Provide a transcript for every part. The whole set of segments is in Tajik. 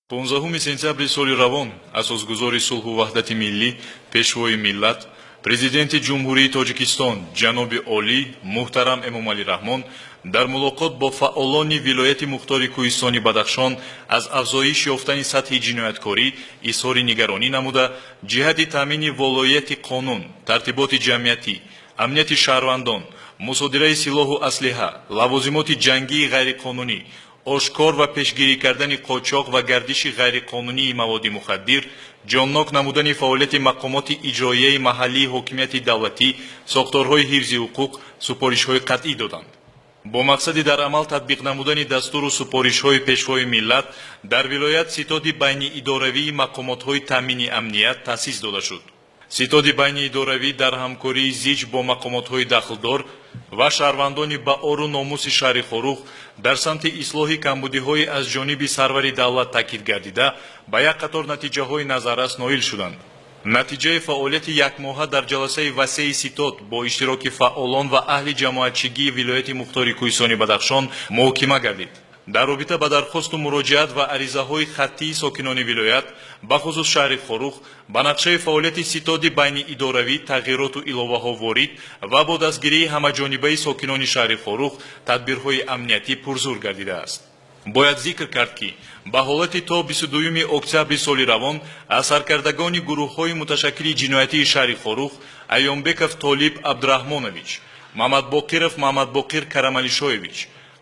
15 сентябри соли равон асосгузори сулҳу ваҳдати миллӣ пешвои миллат президенти ҷумҳурии Тоҷикистон ҷаноби олӣ муҳтарам Эмомалӣ Раҳмон дар мулоқот бо фаъолони вилояти мухтори Кӯҳистони Бадахшон аз афзоиш ёфтани сатҳи ҷинояткорӣ изҳори нигаронӣ намуда ҷиҳати таъмини волояти қонун, тартиботи ҷамъиятӣ, амнияти шаҳрвандон, мусодираи силоҳу аслиҳа, лавозимоти ҷангии ғайриқонунӣ, ошкор ва пешгирӣ кардани қочоқ ва гардиши ғайриқонунии маводи мухаддир, ҷоннок намудани фаъолияти мақомоти иҷроияи маҳаллии ҳокимияти давлатӣ, сохторҳои ҳифзи ҳуқуқ, супоришҳои қатъӣ доданд. бо мақсади дар амал татбиқ намудани дастуру супоришҳои пешвои миллат дар вилоят ситоди байниидоравии мақомотҳои таъмини амният таъсис дода шуд. ситоди байниидоравӣ дар ҳамкории зич бо мақомотҳои дахлдор ва шаҳрвандони ба ору номуси шаҳри Хорух дар самти ислоҳи камбудиҳои аз ҷониби сарвари давлат таъкид гардида ба як қатор натиҷаҳои назаррас ноил шуданд. натиҷаи фаъолияти якмоҳа дар ҷаласаи васеи ситод бо иштироки фаъолон ва аҳли ҷамоатчигии вилояти мухтори Кӯҳистони Бадахшон муҳокима гардид. дар робита ба дархосту муроҷиат ва аризаҳои хаттии сокинони вилоят бахусус шаҳри Хорух ба нақшаи фаъолияти ситоди байниидоравӣ тағйироту иловаҳо ворид ва бо дастгирии ҳамаҷонибаи сокинони шаҳри Хорух тадбирҳои амниятӣ пурзур гардидааст. бояд зикр кард ки ба ҳолати то 22 октябри соли равон аз саркардагони гурӯҳҳои муташаккили ҷиноятии шаҳри Хорух Айёнбеков Толиб Абдураҳмонович, Мамадбоқиров Мамадбоқир Карамалишоевич,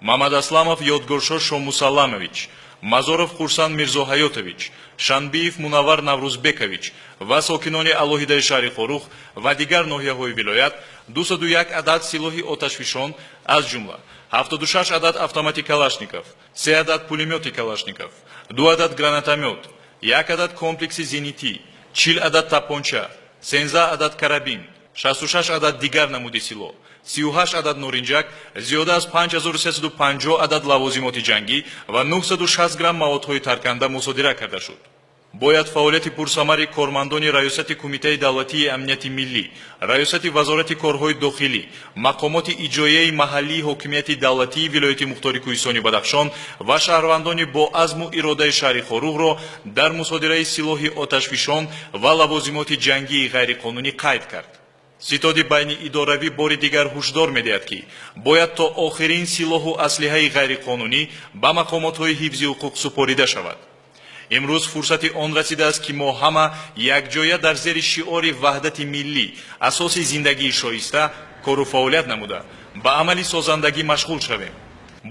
Мамад Асламов Ёдгоршо Шомусалламович, Мазоров Хурсанд Мирзоҳаётович, Шанбиев Мунаввар Наврузбекович ва сокинони алоҳидаи шаҳри Хорух ва дигар ноҳияҳои вилоят 201 адад силоҳи оташфишон аз ҷумла 76 адад автомати Калашников, 3 адад пулемети Калашников, 2 адад гранатомет, 1 адад комплекси зенитӣ, 40 адад тапонча, 13 адад карабин, 66 адад дигар намуди силоҳ, 38 адад норинҷак, зиёда аз 5350 адад лавозимоти ҷангӣ ва 960 грамм маводҳои тарканда мусодира карда шуд. бояд фаъолияти пурсамари кормандони раёсати Кумитаи давлатии амнияти миллӣ, раёсати вазорати корҳои дохилӣ, мақомоти иҷроияи маҳаллии ҳокимияти давлатии вилояти мухтори Кӯҳистони Бадахшон ва шаҳрвандони бо азму иродаи шаҳри Хоруҳро дар мусодираи силоҳи оташфишон ва лавозимоти ҷангии ғайриқонунӣ қайд кард. ситоди байниидоравӣ бори дигар ҳушдор медиҳад ки бояд то охирин силоҳу аслиҳаи ғайриқонунӣ ба мақомотҳои ҳифзи ҳуқуқ супорида шавад. имрӯз фурсати он расидааст ки мо ҳама якҷоя дар зери шиори ваҳдати миллӣ, асоси зиндагии шоиста, кору фаъолият намуда ба амали созандагӣ машғул шавем.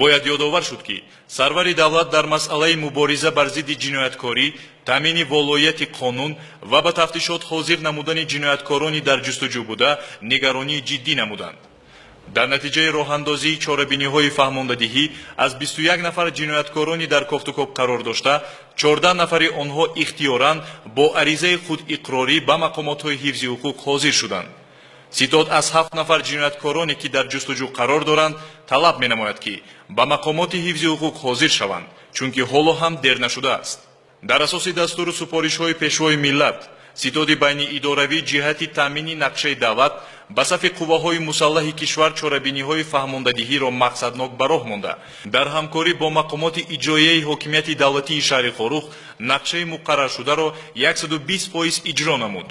бояд ёдовар шуд ки сарвари давлат дар масъалаи мубориза бар зидди ҷинояткорӣ, таъмини волояти қонун ва ба тафтишот ҳозир намудани ҷинояткорони дар ҷустуҷӯ буда нигаронии ҷиддӣ намуданд. дар натиҷаи роҳандозии чорабиниҳои фаҳмондадиҳӣ аз 21 нафар ҷинояткорони дар кофтукоб қарор дошта 14 нафари онҳо ихтиёран бо аризаи худиқрорӣ ба мақомотҳои ҳифзи ҳуқуқ ҳозир шуданд. ситод аз 7 нафар ҷинояткороне ки дар ҷустуҷӯ қарор доранд талаб менамояд ки ба мақомоти ҳифзи ҳуқуқ ҳозир шаванд, чунки ҳоло ҳам дер нашудааст. дар асоси дастуру супоришҳои пешвои миллат ситоди байниидоравӣ ҷиҳати таъмини нақшаи давлат ба сафи қувваҳои мусаллаҳи кишвар чорабиниҳои фаҳмондадиҳиро мақсаднок ба роҳ монда дар ҳамкорӣ бо мақомоти иҷроияи ҳокимияти давлатии шаҳри Хорух нақшаи муқарраршударо 120% иҷро намуд.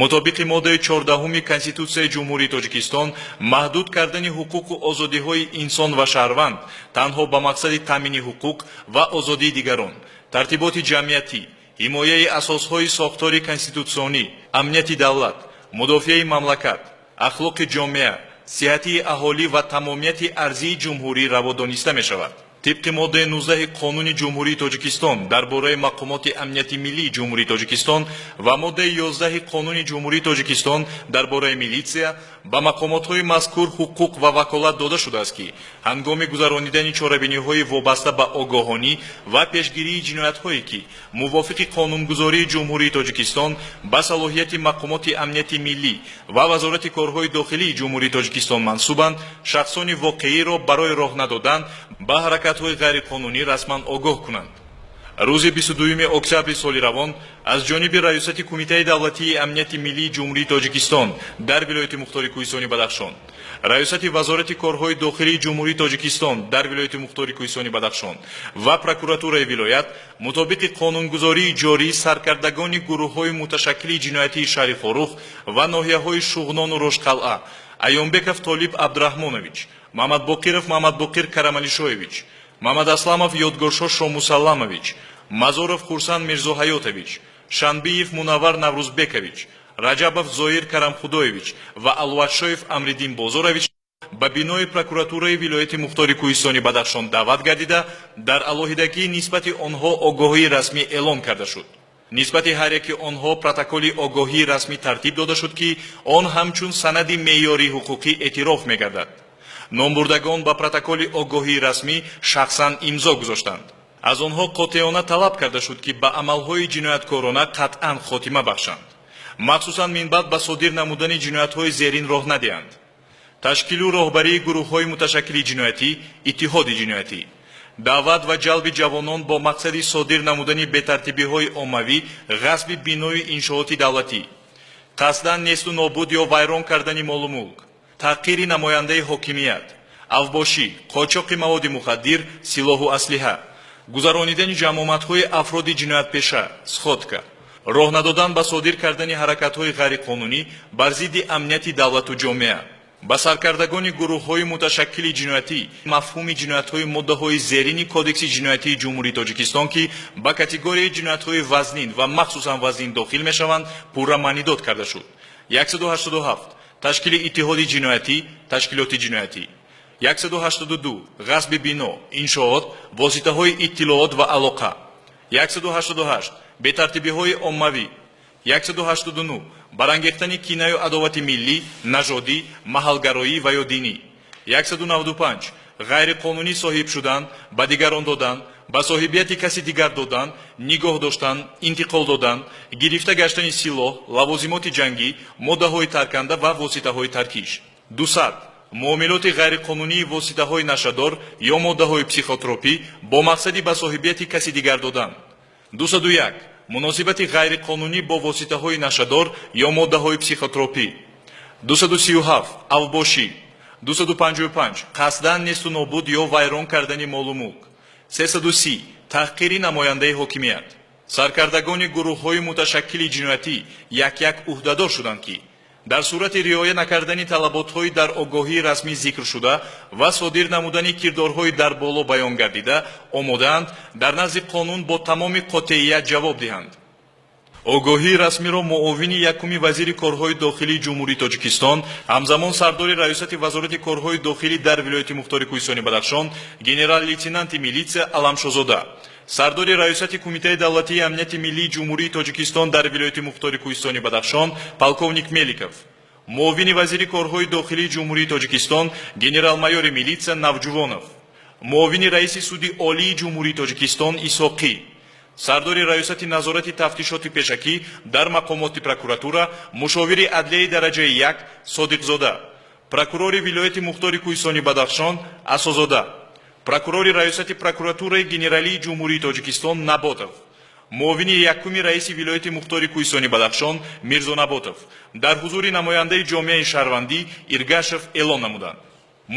мутобиқи моддаи 14 Конститутсияи Ҷумҳурии Тоҷикистон маҳдуд кардани ҳуқуқу озодиҳои инсон ва шаҳрванд танҳо ба мақсади таъмини ҳуқуқ ва озодии дигарон, тартиботи ҷамъиятӣ, ҳимояи асосҳои сохтори конститутсионӣ, амнияти давлат, мудофиаи мамлакат, ахлоқи ҷомеа, сиҳати аҳолӣ ва тамомияти арзии ҷумҳурӣ раво дониста мешавад. тибқи моддаи 19 Қонуни Ҷумҳурии Тоҷикистон дар бораи мақомоти амнияти миллии Ҷумҳурии Тоҷикистон ва моддаи 11 Қонуни Ҷумҳурии Тоҷикистон дар бораи милитсия ба мақомотҳои мазкур ҳуқуқ ва ваколат дода шудааст ки ҳангоми гузаронидани чорабиниҳои вобаста ба огоҳонӣ ва пешгирии ҷиноятҳое ки мувофиқи қонунгузории Ҷумҳурии Тоҷикистон ба салоҳияти мақомоти амнияти миллӣ ва вазорати корҳои дохилии Ҷумҳурии Тоҷикистон мансубанд, шахсони воқеиро барои роҳ надодан ба ҳаракатҳои ғайриқонунӣ расман огоҳ кунанд. рӯзи 22 октябри соли равон аз ҷониби раёсати Кумитаи давлатии амнияти миллии Ҷумҳурии Тоҷикистон дар вилояти мухтори Кӯҳистони Бадахшон раёсати вазорати корҳои дохилии ҷумҳурии тоҷикистон дар вилояти мухтори кӯҳистони бадахшон ва прокуратураи вилоят мутобиқи қонунгузории ҷорӣ саркардагони гурӯҳҳои муташаккили ҷиноятии шаҳри форӯх ва ноҳияҳои шуғнону рӯшқалъа Айёнбеков Толиб Абдурахмонович, Мамадбоқиров Мамадбоқир Карамалишоевич, Мамадасламов Ёдгоршо Шомусалламович, Мазоров Хурсан Мирзоҳаётович, Шанбиев Мунаввар Наврузбекович, Раҷабов Зоир Карамхудоевич ва Алватшоев Амриддин Бозорович ба бинои прокуратураи вилояти мухтори кӯҳистони Бадахшон даъват гардида дар алоҳидагӣ нисбати онҳо огоҳии расмӣ эълон карда шуд. нисбати ҳар яки онҳо протоколи огоҳии расмӣ тартиб дода шуд ки он ҳамчун санади меъёрии ҳуқуқӣ эътироф мегардад. номбурдагон ба протоколи огоҳии расмӣ шахсан имзо гузоштанд. аз онҳо қотеона талаб карда шуд ки ба амалҳои ҷинояткорона қатъан хотима бахшанд, махсусан минбаъд ба содир намудани ҷиноятҳои зерин роҳ надиҳанд. ташкилу роҳбарии гурӯҳҳои муташаккили ҷиноятӣ, иттиҳоди ҷиноятӣ, даъват ва ҷалби ҷавонон бо мақсади содир намудани бетартибиҳои оммавӣ, ғасби бинои иншооти давлатӣ, қасдан несту нобуд ё вайрон кардани молу мулк, таҳқири намояндаи ҳокимият, авбошӣ, қочоқи маводи мухаддир, силоҳу аслиҳа, гузаронидани ҷамоматҳои афроди ҷиноятпеша, сходка, роҳ надодан ба содир кардани ҳаракатҳои ғайриқонунӣ бар зидди амнияти давлату ҷомеа, ба саркардагони гурӯҳҳои муташаккили ҷиноятӣ мафҳуми ҷиноятҳои моддаҳои зерини кодекси ҷиноятии ҷумҳурии тоҷикистон ки ба категорияи ҷиноятҳои вазнин ва махсусан вазнин дохил мешаванд пурра маънидод карда шуд. 187 ташкили иттиҳоди ҷиноятӣ, ташкилоти ҷиноятӣ. 182 ғасби бино, иншоот, воситаҳои иттилоот ва алоқа. 188 бетартибиҳои оммавӣ. 189 барангехтани кинаю адовати миллӣ, нажодӣ, маҳалгароӣ ва ё динӣ. 195 ғайриқонунӣ соҳиб шудан, ба дигарон додан, ба соҳибияти каси дигар додан, нигоҳ доштан, интиқол додан, гирифта гаштани силоҳ, лавозимоти ҷангӣ, моддаҳои тарканда ва воситаҳои таркиш. 200 муомилоти ғайриқонунии воситаҳои нашадор ё моддаҳои психотропӣ бо мақсади ба соҳибияти каси дигар додан. 201 муносибати ғайриқонунӣ бо воситаҳои нашадор ё моддаҳои психотропӣ. 237 авбошӣ. 255 қасдан несту нобуд ё вайрон кардани молу мулк. 330 таҳқири намояндаи ҳокимият. саркардагони гурӯҳҳои муташаккили ҷиноятӣ як уҳдадор шуданд ки дар сурати риоя накардани талаботҳои дар огоҳии расмӣ зикршуда ва содир намудани кирдорҳои дар боло баён гардида омодаанд дар назди қонун бо тамоми қотеият ҷавоб диҳанд. огоҳии расмиро муовини якуми вазири корҳои дохилии ҷумҳурии тоҷикистон, ҳамзамон сардори раёсати вазорати корҳои дохилӣ дар вилояти мухтори кӯҳистони Бадахшон, генерал-лейтенанти милитсия Аламшозода, сардори раёсати кумитаи давлатии амнияти миллии ҷумҳурии тоҷикистон дар вилояти мухтори кӯҳистони Бадахшон, полковник Меликов, муовини вазири корҳои дохилии ҷумҳурии тоҷикистон, генерал-майори милитсия Навҷувонов, муовини раиси суди олии ҷумҳурии тоҷикистон Исоқӣ, сардори раёсати назорати тафтишоти пешакӣ дар мақомоти прокуратура, мушовири адлияи дараҷаи 1 Содиқзода, прокурори вилояти мухтори кӯҳистони Бадахшон Асозода, прокурори раёсати прокуратураи генералии ҷумҳурии тоҷикистон Наботов, муовини якуми раиси вилояти мухтори кӯҳистони Бадахшон Мирзо Наботов дар ҳузури намояндаи ҷомеаи шаҳрвандӣ Иргашев эълон намуданд.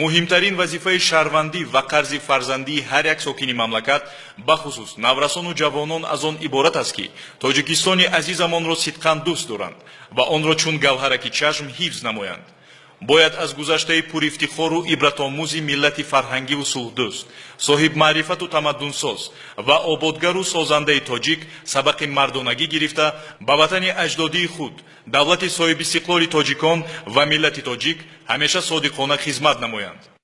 муҳимтарин вазифаи шаҳрвандӣ ва қарзи фарзандии ҳар як сокини мамлакат, бахусус наврасону ҷавонон аз он иборат аст ки тоҷикистони азизамонро сидқан дӯст доранд ва онро чун гавҳараки чашм ҳифз намоянд. бояд аз гузаштаи пурифтихору ибратомӯзи миллати фарҳангиву сулҳдӯст, соҳибмаърифату тамаддунсоз ва ободгару созандаи тоҷик сабақи мардонагӣ гирифта ба ватани аҷдодии худ, давлати соҳибистиқлоли тоҷикон ва миллати тоҷик ҳамеша содиқона хизмат намоянд.